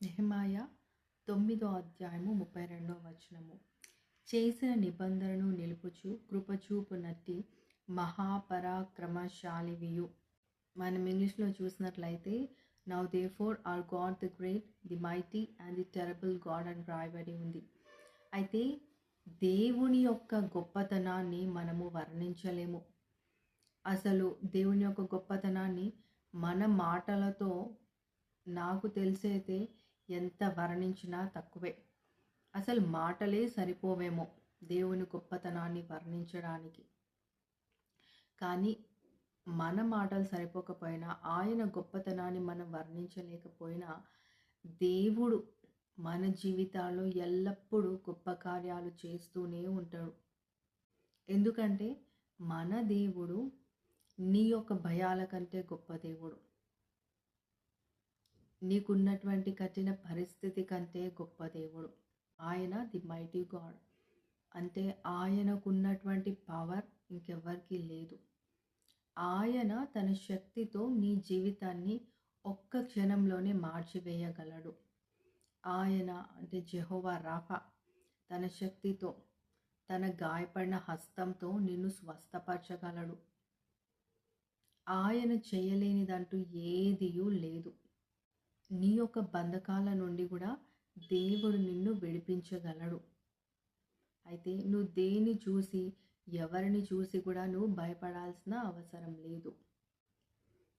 నెహెమాయా 9వ అధ్యాయము 32వ వచనము. చేసిన నిబంధనను నిలుపుచు కృపచూపునట్టి మహాపరాక్రమశాలివియు. మనం ఇంగ్లీష్లో చూసినట్లయితే now therefore our God the great, the mighty and the terrible God అని రాయబడి ఉంది. అయితే దేవుని యొక్క గొప్పతనాన్ని మనము వర్ణించలేము. అసలు దేవుని యొక్క గొప్పతనాన్ని మన మాటలతో నాకు తెలిసైతే ఎంత వర్ణించినా తక్కువే. అసలు మాటలే సరిపోవేమో దేవుని గొప్పతనాన్ని వర్ణించడానికి. కానీ మన మాటలు సరిపోకపోయినా, ఆయన గొప్పతనాన్ని మనం వర్ణించలేకపోయినా, దేవుడు మన జీవితాల్లో ఎల్లప్పుడూ గొప్ప కార్యాలు చేస్తూనే ఉంటాడు. ఎందుకంటే మన దేవుడు నీ యొక్క భయాల కంటే గొప్ప దేవుడు. నీకున్నటువంటి కఠిన పరిస్థితి కంటే గొప్ప దేవుడు. ఆయన ది మైటీ గాడ్. అంటే ఆయనకున్నటువంటి పవర్ ఇంకెవ్వరికీ లేదు. ఆయన తన శక్తితో నీ జీవితాన్ని ఒక్క క్షణంలోనే మార్చివేయగలడు. ఆయన అంటే యెహోవా రాఫా తన శక్తితో, తన గాయపడిన హస్తంతో నిన్ను స్వస్థపరచగలడు. ఆయన చేయలేనిదంటూ ఏదియూ లేదు. నీ యొక్క బంధకాల నుండి కూడా దేవుడు నిన్ను విడిపించగలడు. అయితే నువ్వు దేన్ని చూసి, ఎవరిని చూసి కూడా నువ్వు భయపడాల్సిన అవసరం లేదు.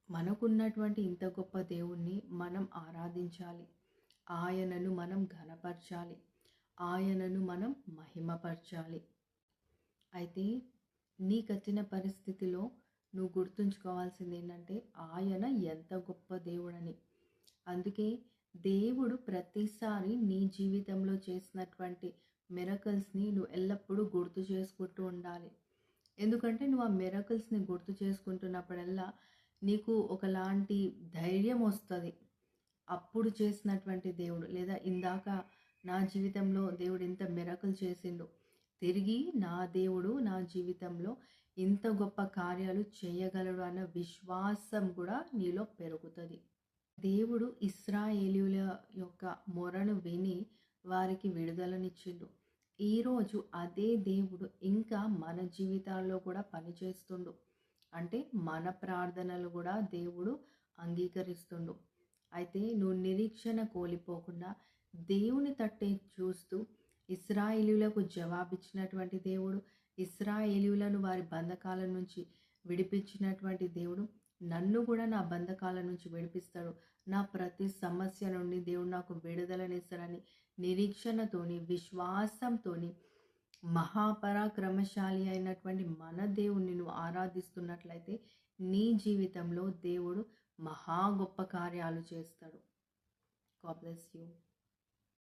మనకున్నటువంటి ఇంత గొప్ప దేవుణ్ణి మనం ఆరాధించాలి. ఆయనను మనం ఘనపరచాలి. ఆయనను మనం మహిమపరచాలి. అయితే నీ కఠిన పరిస్థితిలో నువ్వు గుర్తుంచుకోవాల్సింది ఏంటంటే ఆయన ఎంత గొప్ప దేవుడని. అందుకే దేవుడు ప్రతిసారి నీ జీవితంలో చేసినటువంటి మిరకల్స్ని నువ్వు ఎల్లప్పుడూ గుర్తు చేసుకుంటూ ఉండాలి. ఎందుకంటే నువ్వు ఆ మిరకల్స్ని గుర్తు చేసుకుంటున్నప్పుడల్లా నీకు ఒకలాంటి ధైర్యం వస్తుంది. అప్పుడు చేసినటువంటి దేవుడు, లేదా ఇందాక నా జీవితంలో దేవుడు ఇంత మిరకల్ చేసిండు, తిరిగి నా దేవుడు నా జీవితంలో ఇంత గొప్ప కార్యాలు చేయగలడు అన్న విశ్వాసం కూడా నీలో పెరుగుతుంది. దేవుడు ఇశ్రాయేలీయుల యొక్క మొరను విని వారికి విడుదలనిచ్చిండు. ఈరోజు అదే దేవుడు ఇంకా మన జీవితాల్లో కూడా పనిచేస్తుండు. అంటే మన ప్రార్థనలు కూడా దేవుడు అంగీకరిస్తుండు. అయితే నువ్వు నిరీక్షణ కోల్పోకుండా దేవుని తట్టే చూస్తూ, ఇశ్రాయేలీయులకు జవాబిచ్చినటువంటి దేవుడు, ఇశ్రాయేలీయులను వారి బంధకాల నుంచి విడిపించినటువంటి దేవుడు నన్ను కూడా నా బంధకాల నుంచి విడిపిస్తాడు. నా ప్రతి సమస్య నుండి దేవుడు నాకు విడుదలనిస్తాడని నిరీక్షణతోని, విశ్వాసంతోని మహాపరాక్రమశాలి అయినటువంటి మన దేవుణ్ణి నువ్వు ఆరాధిస్తున్నట్లయితే నీ జీవితంలో దేవుడు మహా గొప్ప కార్యాలు చేస్తాడు. God bless you.